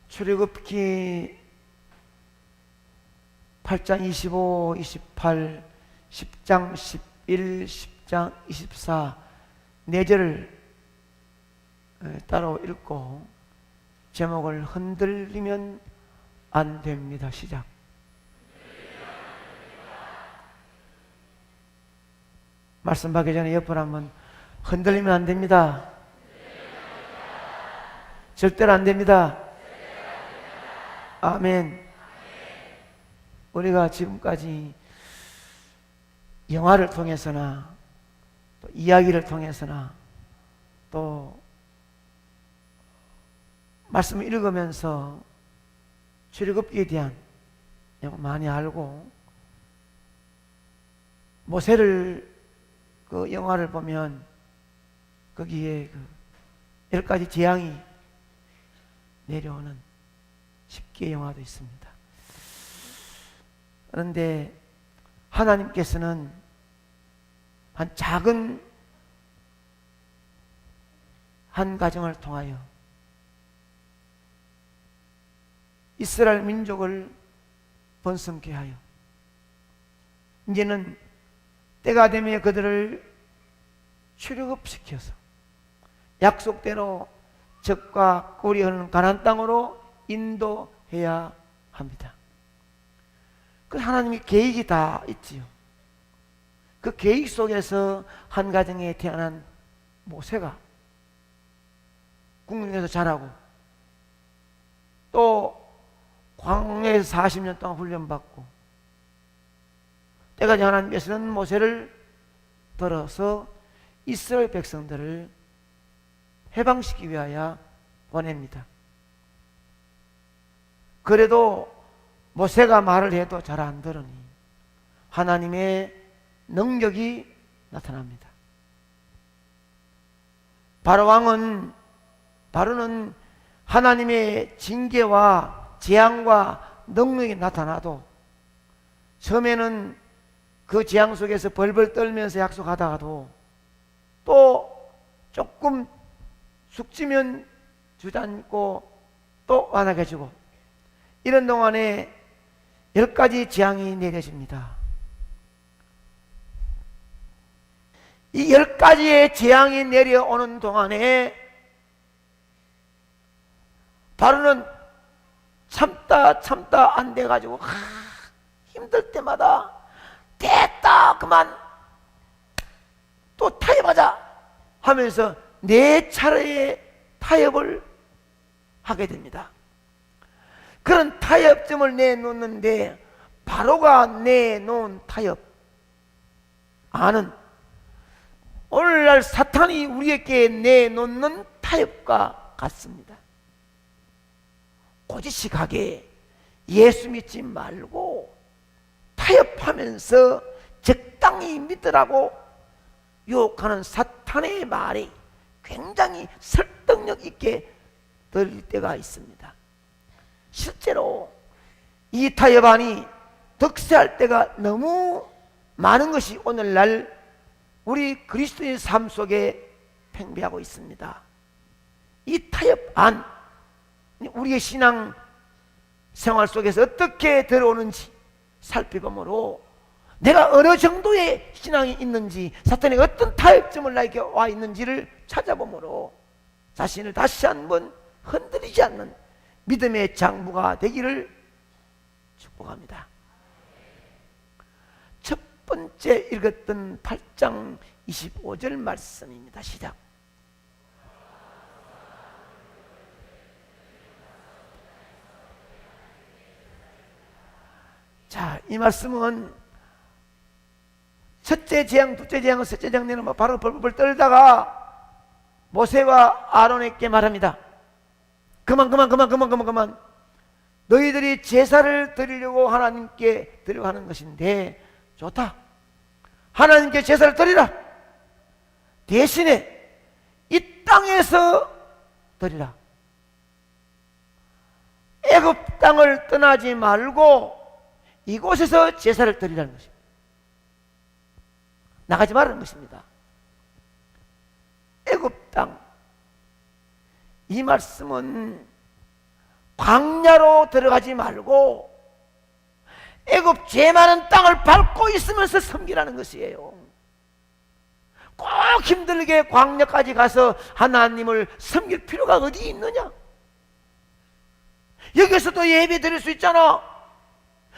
출애굽기 8장 25, 28, 10장 11, 10장 24 4절을 따로 읽고 제목을 흔들리면 안 됩니다. 시작. 말씀 받기 전에 옆으로 한번 흔들리면 안 됩니다. 절대로 안 됩니다. 아멘. 우리가 지금까지 영화를 통해서나 또 이야기를 통해서나 또 말씀을 읽으면서 출애굽기에 대한 내용 많이 알고, 모세를 그 영화를 보면 거기에 그 10가지 재앙이 내려오는 10개의 영화도 있습니다. 그런데 하나님께서는 한 작은 한 가정을 통하여 이스라엘 민족을 번성케 하여 이제는 때가 되면 그들을 출애굽시켜서 약속대로 적과 꿀이 흐르는 가나안 땅으로 인도해야 합니다. 그 하나님의 계획이 다 있지요. 그 계획 속에서 한 가정에 태어난 모세가 궁중에서 자라고 또 광야에서 40년 동안 훈련받고 때까지 하나님께서는 모세를 들어서 이스라엘 백성들을 해방시키기 위하여 보냅니다. 그래도 모세가 말을 해도 잘 안 들으니 하나님의 능력이 나타납니다. 바로는 하나님의 징계와 재앙과 능력이 나타나도 처음에는 그 재앙 속에서 벌벌 떨면서 약속하다가도 또 조금 숙지면 주저앉고 또 완악해지고 이런 동안에 10가지 재앙이 내려집니다. 이 10가지의 재앙이 내려오는 동안에 바로는 참다 안 돼가지고 힘들 때마다 됐다 그만 또 타협하자 하면서 4차례의 타협을 하게 됩니다. 그런 타협점을 내놓는데 바로가 내놓은 타협 안은 오늘날 사탄이 우리에게 내놓는 타협과 같습니다. 고지식하게 예수 믿지 말고 타협하면서 적당히 믿으라고 유혹하는 사탄의 말이 굉장히 설득력 있게 들릴 때가 있습니다. 실제로 이 타협안이 득세할 때가 너무 많은 것이 오늘날 우리 그리스도인의 삶 속에 팽배하고 있습니다. 이 타협안, 우리의 신앙 생활 속에서 어떻게 들어오는지 살펴보므로 내가 어느 정도의 신앙이 있는지, 사탄이 어떤 타협점을 나에게 와 있는지를 찾아보므로 자신을 다시 한번 흔들리지 않는 믿음의 장부가 되기를 축복합니다. 첫 번째 읽었던 8장 25절 말씀입니다. 시작. 자, 이 말씀은 첫째 재앙, 둘째 재앙, 셋째 재앙 내는 바로 벌벌 떨다가 모세와 아론에게 말합니다. 그만 너희들이 제사를 드리려고 하나님께 드리려고 하는 것인데 좋다. 하나님께 제사를 드리라. 대신에 이 땅에서 드리라. 애굽 땅을 떠나지 말고 이곳에서 제사를 드리라는 것입니다. 나가지 말라는 것입니다. 애굽 땅, 이 말씀은 광야로 들어가지 말고 애굽 죄 많은 땅을 밟고 있으면서 섬기라는 것이에요. 꼭 힘들게 광야까지 가서 하나님을 섬길 필요가 어디 있느냐? 여기서도 예배 드릴 수 있잖아.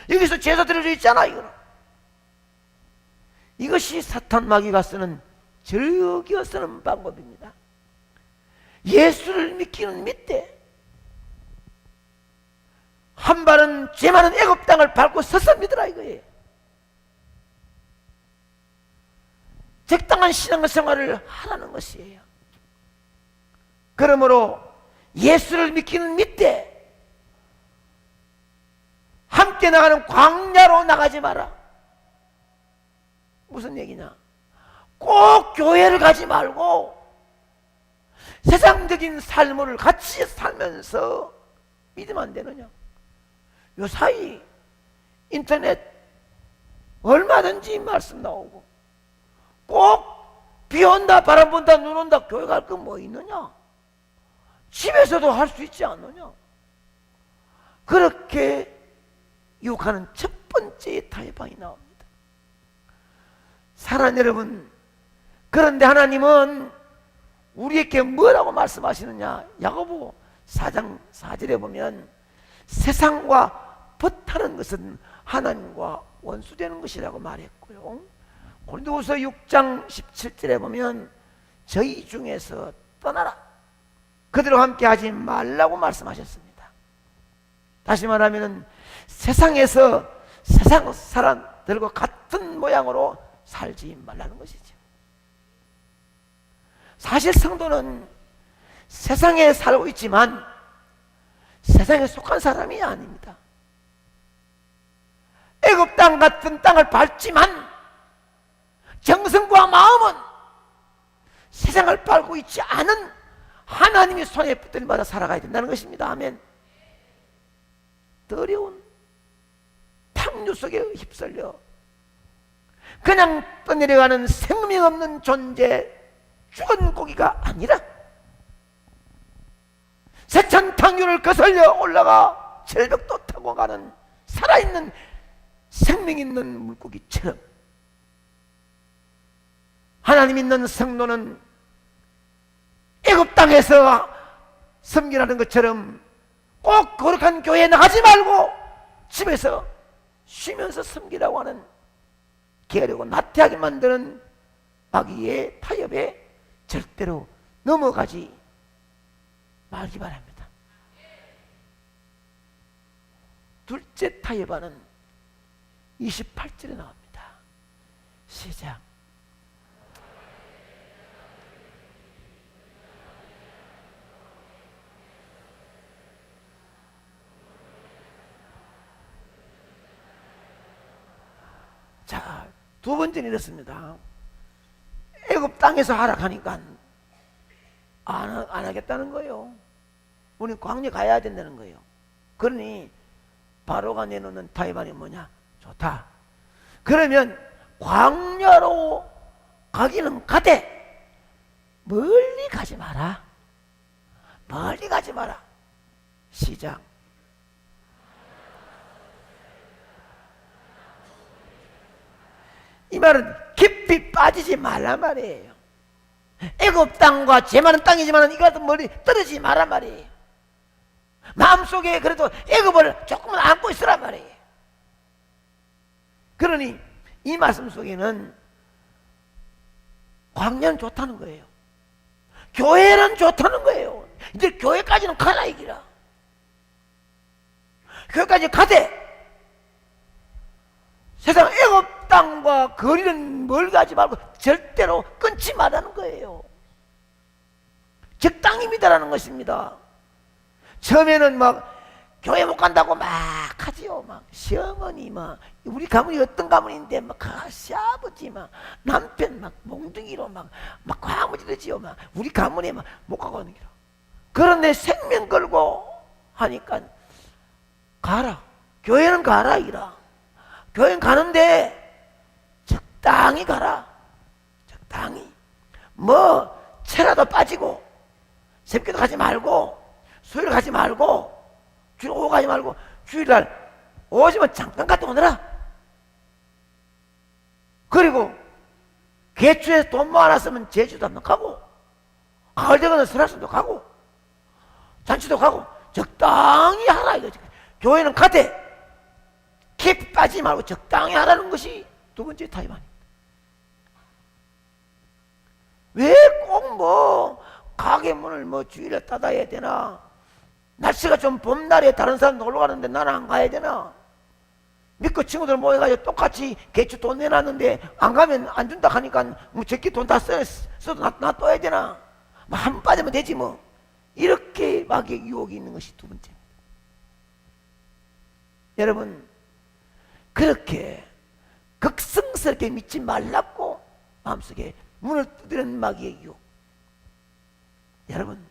여기서 제사 드릴 수 있잖아. 이것이 사탄 마귀가 쓰는 즐겨 쓰는 방법입니다. 예수를 믿기는 믿되 한 발은 죄 많은 애굽 땅을 밟고 서서 믿으라 이거예요. 적당한 신앙생활을 하라는 것이에요. 그러므로 예수를 믿기는 믿되 함께 나가는 광야로 나가지 마라. 무슨 얘기냐? 꼭 교회를 가지 말고 세상적인 삶을 같이 살면서 믿으면 안 되느냐? 요 사이 인터넷 얼마든지 말씀 나오고 꼭 비 온다 바람 분다 눈 온다 교회 갈 거 뭐 있느냐? 집에서도 할 수 있지 않느냐? 그렇게 유혹하는 첫 번째 타협방이 나옵니다. 사랑하는 여러분, 그런데 하나님은 우리에게 뭐라고 말씀하시느냐? 야고보 4장 4절에 보면 세상과 벗하는 것은 하나님과 원수되는 것이라고 말했고요. 고린도후서 6장 17절에 보면 저희 중에서 떠나라, 그들과 함께 하지 말라고 말씀하셨습니다. 다시 말하면 세상에서 세상 사람들과 같은 모양으로 살지 말라는 것이죠. 사실 성도는 세상에 살고 있지만 세상에 속한 사람이 아닙니다. 애굽 땅 같은 땅을 밟지만 정성과 마음은 세상을 밟고 있지 않은 하나님의 손에 붙들림받아 살아가야 된다는 것입니다. 아멘. 어려운 탕류 속에 휩쓸려 그냥 떠내려가는 생명 없는 존재, 죽은 고기가 아니라 세찬탕유를 거슬려 올라가 절벽도 타고 가는 살아있는 생명 있는 물고기처럼 하나님 있는 성도는 애굽 땅에서 섬기라는 것처럼 꼭 거룩한 교회에 나가지 말고 집에서 쉬면서 섬기라고 하는 게으르고 나태하게 만드는 마귀의 타협에 절대로 넘어가지 말기 바랍니다. 둘째 타협안은 28절에 나옵니다. 시작. 자, 두 번째는 이렇습니다. 애굽 땅에서 하락하니까 안 하겠다는 거예요. 우리 광야 가야 된다는 거예요. 그러니 바로가 내놓는 타협안이 뭐냐? 좋다. 그러면 광야로 가기는 가되 멀리 가지 마라. 멀리 가지 마라. 시작. 이 말은 깊이 빠지지 말란 말이에요. 애굽 땅과 죄 많은 땅이지만 이거라도 멀리 떨어지지 말란 말이에요. 마음속에 그래도 애굽을 조금은 안고 있으란 말이에요. 그러니 이 말씀 속에는 광야는 좋다는 거예요. 교회는 좋다는 거예요. 이제 교회까지는 가라 이기라. 교회까지 가되 세상 애굽 땅과 거리는 멀리 가지 말고 절대로 끊지 말라는 거예요. 적당히 믿으라는 것입니다. 처음에는 막 교회 못 간다고 막 하지요. 막 시어머니 막 우리 가문이 어떤 가문인데 막 시아버지 막 남편 막 몽둥이로 막 과무지르지요. 막 우리 가문에 막 못 가고 하는 기로. 그런데 생명 걸고 하니까 가라. 교회는 가라 이라. 교회는 가는데 적당히 가라. 적당히. 뭐 채라도 빠지고 새벽기도 가지 말고 수요일 가지 말고 주일 오고 가지 말고 주일날 오지만 잠깐 갔다 오너라. 그리고 개추에서 돈 모아놨으면 제주도 한번 가고, 가을 되거나 설악산도 가고, 잔치도 가고, 적당히 하라 이거지. 교회는 가되 깊이 빠지지 말고 적당히 하라는 것이 두 번째 타임 아닙니다. 왜 꼭 뭐 가게 문을 뭐 주일에 닫아야 되나? 날씨가 좀 봄날에 다른 사람 놀러 가는데 나는 안 가야 되나? 믿고 친구들 모여가지고 똑같이 개추 돈 내놨는데 안 가면 안 준다 하니까 뭐 저기 돈 다 써도 놔둬야 되나? 뭐 한 번 빠지면 되지 뭐. 이렇게 마귀의 유혹이 있는 것이 두 번째입니다. 여러분, 그렇게 극성스럽게 믿지 말라고 마음속에 문을 두드리는 마귀의 유혹. 여러분,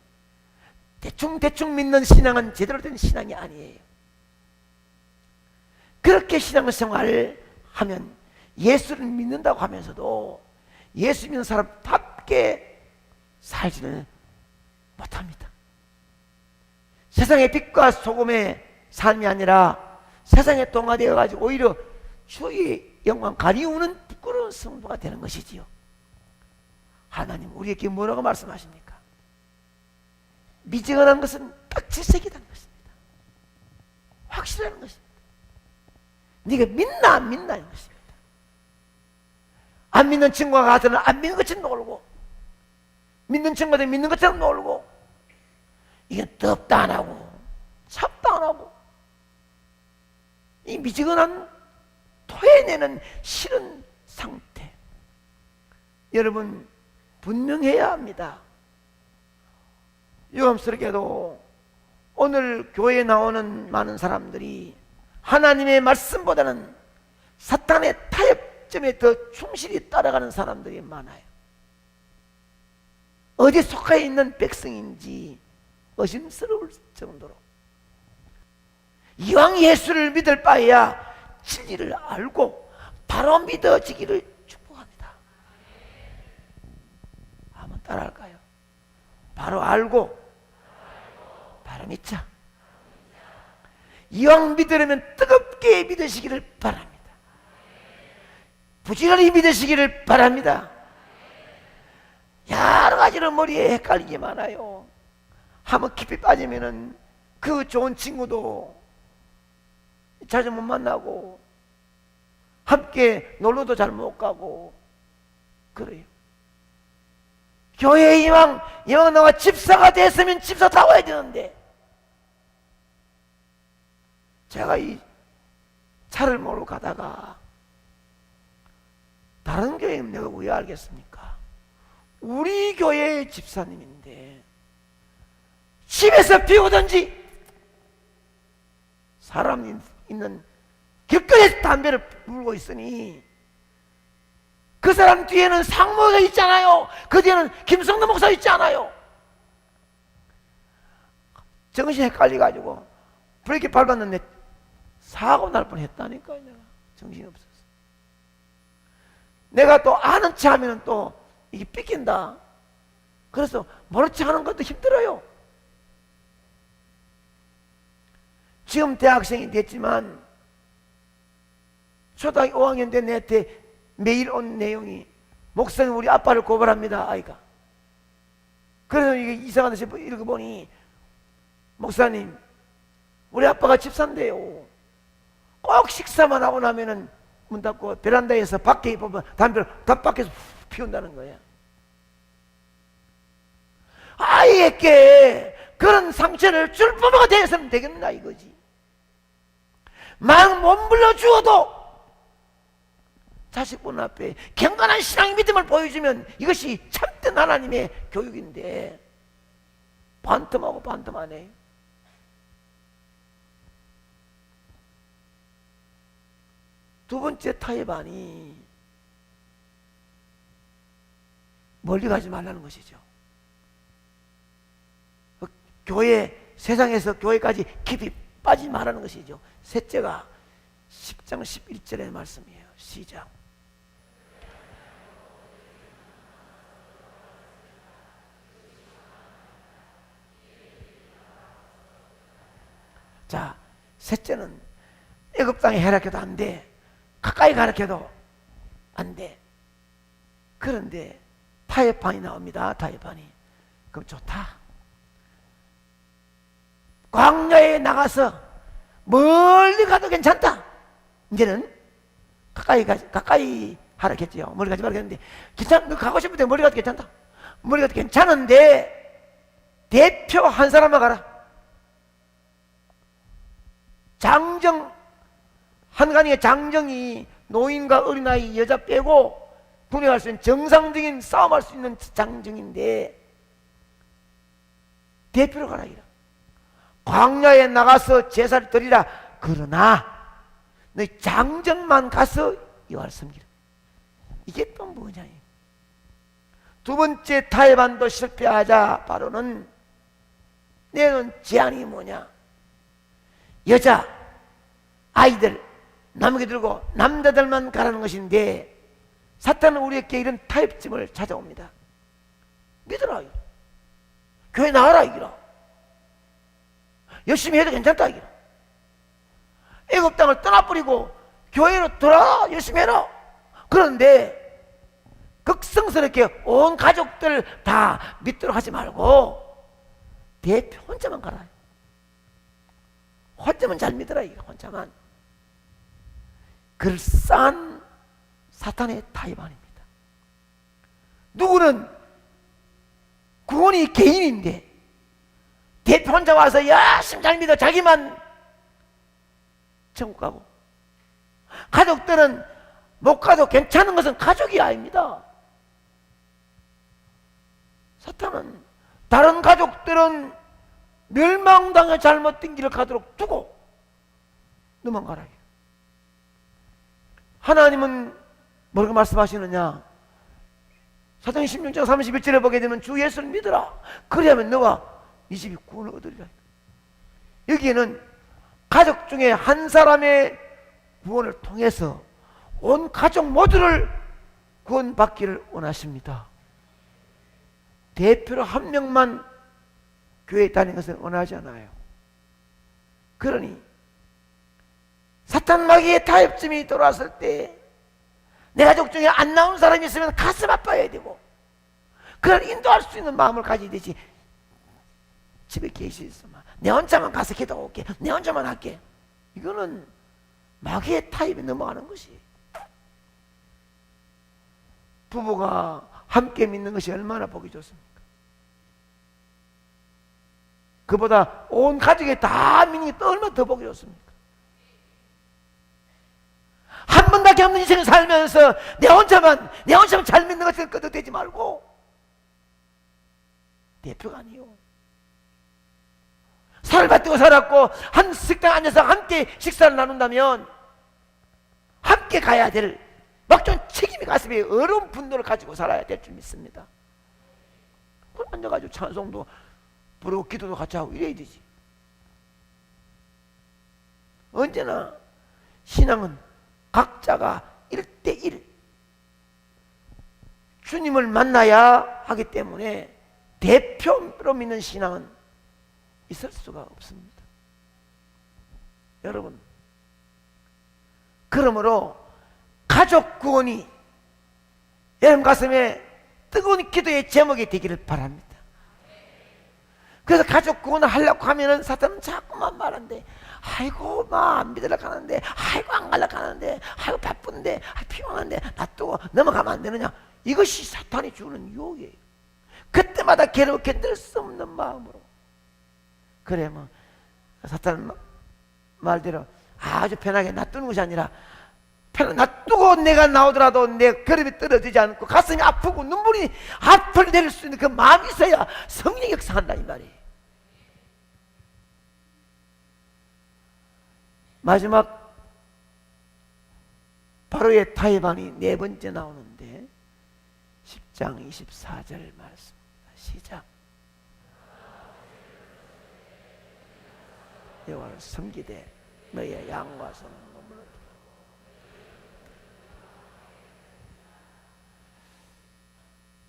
대충 믿는 신앙은 제대로 된 신앙이 아니에요. 그렇게 신앙생활을 하면 예수를 믿는다고 하면서도 예수 믿는 사람답게 살지는 못합니다. 세상의 빛과 소금의 삶이 아니라 세상에 동화되어 가지고 오히려 주의 영광 가리우는 부끄러운 성도가 되는 것이지요. 하나님 우리에게 뭐라고 말씀하십니까? 미증언한 것은 딱 질색이라는 것입니다. 확실한 것입니다. 네가 믿나 안 믿나 이 것입니다. 안 믿는 친구가 가서는 안 믿는 것처럼 놀고, 믿는 친구들 믿는 것처럼 놀고, 이게 덥도 안 하고 찹도 안 하고, 이 미지근한 토해내는 싫은 상태. 여러분 분명해야 합니다. 유감스럽게도 오늘 교회에 나오는 많은 사람들이 하나님의 말씀보다는 사탄의 타협점에 더 충실히 따라가는 사람들이 많아요. 어디 속해 있는 백성인지 의심스러울 정도로. 이왕 예수를 믿을 바에야 진리를 알고 바로 믿어지기를 축복합니다. 한번 따라할까요? 바로 알고 바로 믿자. 이왕 믿으려면 뜨겁게 믿으시기를 바랍니다. 부지런히 믿으시기를 바랍니다. 여러 가지로 머리에 헷갈리게 많아요. 한번 깊이 빠지면은 그 좋은 친구도 자주 못 만나고, 함께 놀러도 잘 못 가고 그래요. 교회에 이왕 나와 집사가 됐으면 집사 다워야 되는데, 제가 이 차를 몰고 가다가 다른 교회는 내가 왜 알겠습니까? 우리 교회의 집사님인데 집에서 피우든지 사람 있는 길거리에서 담배를 물고 있으니 그 사람 뒤에는 상무가 있잖아요. 그 뒤에는 김성도 목사 있잖아요. 정신이 헷갈려가지고 브레이크 밟았는데 사고 날 뻔했다니까요. 내가 정신이 없었어. 내가 또 아는 체 하면은 또 이게 삐낀다. 그래서 모른 체 하는 것도 힘들어요. 지금 대학생이 됐지만 초등학교 5학년 된 애한테 매일 온 내용이, 목사님 우리 아빠를 고발합니다 아이가. 그래서 이게 이상한 데서 읽어보니, 목사님 우리 아빠가 집사인데요, 꼭 식사만 하고 나면은 문 닫고 베란다에서 밖에 보면 담배를 다 밖에서 피운다는 거야. 아이에게 그런 상처를 줄 부모가 되어서는 되겠나 이거지. 막 못 불러주어도 자식분 앞에 경건한 신앙의 믿음을 보여주면 이것이 참된 하나님의 교육인데 반틈하고 반틈 안 해요. 두 번째 타협안이 멀리 가지 말라는 것이죠. 교회, 세상에서 교회까지 깊이 빠지지 말라는 것이죠. 셋째가 10장 11절의 말씀이에요. 시작. 자, 셋째는 애굽 땅에 해락해도 안 돼. 가까이 가락해도 안 돼. 그런데 타협판이 나옵니다. 타협판이. 그럼 좋다. 광야에 나가서 멀리 가도 괜찮다. 이제는 가까이 하라겠지요. 멀리 가지 말겠는데, 너 가고 싶은데 멀리 가도 괜찮다. 멀리 가도 괜찮은데 대표 한 사람만 가라. 장정, 한간의 장정이 노인과 어린아이, 여자 빼고 분해할 수 있는 정상적인 싸움할 수 있는 장정인데 대표로 가라 이라. 광야에 나가서 제사를 드리라. 그러나 너희 장정만 가서 여호와를 섬기라. 이게 또 뭐냐. 두 번째 타협안도 실패하자 바로는 내는 제안이 뭐냐. 여자, 아이들, 남에게 들고 남자들만 가라는 것인데 사탄은 우리에게 이런 타협점을 찾아옵니다. 믿어라. 교회 나와라 이기라. 열심히 해도 괜찮다 이기라. 애굽 땅을 떠나버리고 교회로 돌아와 열심히 해라. 그런데 극성스럽게 온 가족들 다 믿도록 하지 말고 대표 혼자만 가라. 혼자만 잘 믿어라 이거. 혼자만. 그럴싸한 사탄의 타협안입니다. 누구는 구원이 개인인데 대표 혼자 와서 열심히 잘 믿어 자기만 천국 가고, 가족들은 못 가도 괜찮은 것은 가족이 아닙니다. 사탄은 다른 가족들은 멸망당해 잘못된 길을 가도록 두고 너만 가라. 하나님은 뭐라고 말씀하시느냐. 사도행 16장 31절에 보게 되면 주 예수를 믿어라. 그리하면 너와 네 집이 구원을 얻으리라. 여기에는 가족 중에 한 사람의 구원을 통해서 온 가족 모두를 구원받기를 원하십니다. 대표로 한 명만 교회에 다니는 것을 원하지 않아요. 그러니 사탄 마귀의 타협점이 돌아왔을 때 내 가족 중에 안 나온 사람이 있으면 가슴 아파야 되고, 그걸 인도할 수 있는 마음을 가져야 되지. 집에 계시지만 내 혼자만 가서 기도하고 올게, 내 혼자만 할게, 이거는 마귀의 타입에 넘어가는 것이. 부부가 함께 믿는 것이 얼마나 보기 좋습니까? 그보다 온 가족이 다 믿는 게 또 얼마나 더 보기 좋습니까? 한 번밖에 없는 인생을 살면서 내 혼자만 잘 믿는 것을 끄덕대지 말고, 대표가 아니요. 살을 받들고 살았고 한 식당 앉아서 함께 식사를 나눈다면 함께 가야 될 막중 책임이 가슴에 어려운 분노를 가지고 살아야 될 줄 믿습니다. 그걸 앉아가지고 찬송도 부르고 기도도 같이 하고 이래야 되지. 언제나 신앙은 각자가 1대1 주님을 만나야 하기 때문에 대표로 믿는 신앙은 있을 수가 없습니다. 여러분, 그러므로 가족 구원이 여러분 가슴에 뜨거운 기도의 제목이 되기를 바랍니다. 그래서 가족 구원을 하려고 하면은 사탄은 자꾸만 말한대. 아이고 안 믿으려고 하는데, 아이고 안 가려고 하는데, 아이고 바쁜데, 피곤한데 놔두고 넘어가면 안 되느냐. 이것이 사탄이 주는 유혹이에요. 그때마다 괴로워 견딜 수 없는 마음으로. 그래 뭐 사탄 말대로 아주 편하게 놔두는 것이 아니라, 놔두고 내가 나오더라도 내 걸음이 떨어지지 않고 가슴이 아프고 눈물이 앞을 내릴 수 있는 그 마음이 있어야 성령이 역사한다 이 말이에요. 마지막 바로의 타협안이 네 번째 나오는데 10장 24절 말씀입니다. 시작. 여호와를 섬기되 너희의 양과 소는 몸으로.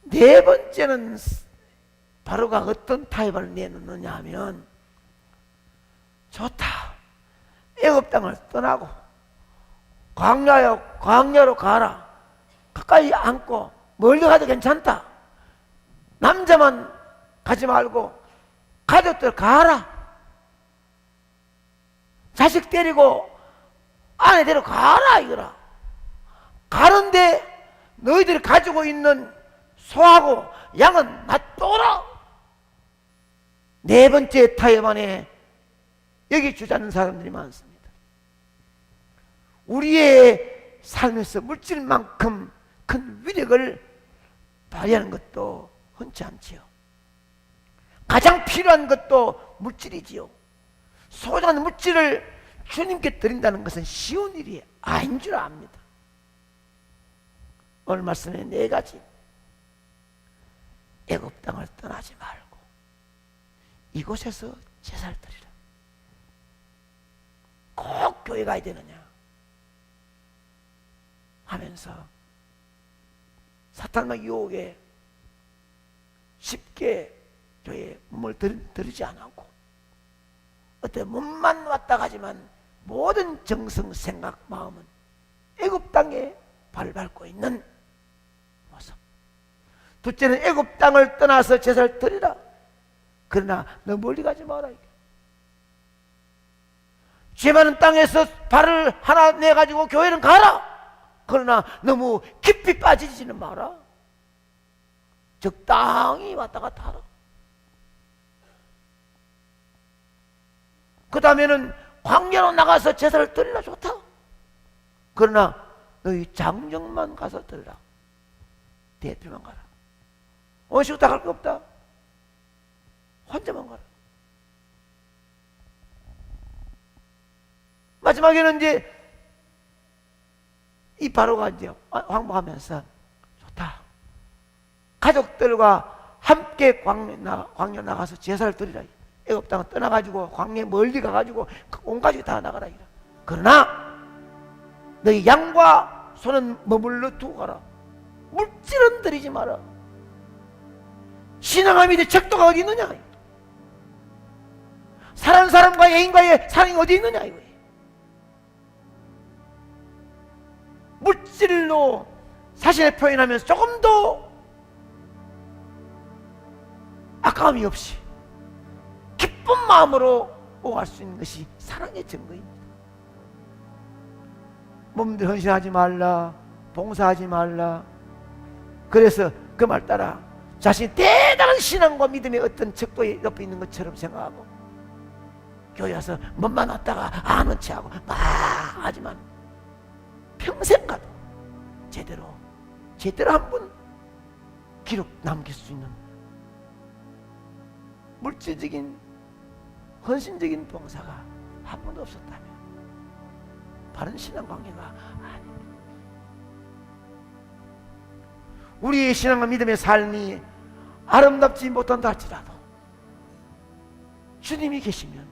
네 번째는 바로가 어떤 타협을 내놓느냐 하면, 좋다, 애굽 땅을 떠나고 광야로 가라. 가까이 앉고 멀리 가도 괜찮다. 남자만 가지 말고 가족들 가라. 자식 데리고 아내 데리고 가라 이거라. 가는데 너희들이 가지고 있는 소하고 양은 놔둬라. 네 번째 타협안에 여기 주자는 사람들이 많습니다. 우리의 삶에서 물질만큼 큰 위력을 발휘하는 것도 흔치 않지요. 가장 필요한 것도 물질이지요. 소중한 물질을 주님께 드린다는 것은 쉬운 일이 아닌 줄 압니다. 오늘 말씀에 네 가지. 애굽 땅을 떠나지 말고 이곳에서 제사를 드리라. 꼭 교회 가야 되느냐 하면서 사탄의 유혹에 쉽게 교회에 몸을 들이지 않았고 어때 몸만 왔다 가지만 모든 정성, 생각, 마음은 애굽 땅에 발을 밟고 있는 모습. 둘째는 애굽 땅을 떠나서 제사를 드리라. 그러나 너 멀리 가지 마라. 죄 많은 땅에서 발을 하나 내가지고 교회는 가라. 그러나 너무 깊이 빠지지는 마라. 적당히 왔다 갔다 하라. 그 다음에는 광야로 나가서 제사를 드리라. 좋다. 그러나 너희 장정만 가서 드리라. 대표만 가라. 원수가 다 갈 거 없다. 혼자만 가라. 마지막에는 이제 이 바로가 이제 황복하면서 좋다. 가족들과 함께 광야 나가서 제사를 드리라. 애굽 땅을 떠나가지고 광야에 멀리 가가지고 온 가족이 다 나가라. 그러나 너희 양과 소는 머물러 두고 가라. 물질은 드리지 마라. 신앙과 믿음의 척도가 어디 있느냐? 사랑하는 사람과 애인과의 사랑이 어디 있느냐 이거예요. 물질로 자신을 표현하면서 조금 더 아까움이 없이 기쁜 마음으로 오갈 수 있는 것이 사랑의 증거입니다. 몸들 헌신하지 말라, 봉사하지 말라. 그래서 그 말 따라 자신이 대단한 신앙과 믿음의 어떤 척도에 옆에 있는 것처럼 생각하고 교회 와서 몸만 왔다가 아는 체하고 막 하지만 평생 가도 제대로 한 번 기록 남길 수 있는 물질적인 헌신적인 봉사가 한 번도 없었다면 바른 신앙관계가 아닙니다. 우리의 신앙과 믿음의 삶이 아름답지 못한다 할지라도 주님이 계시면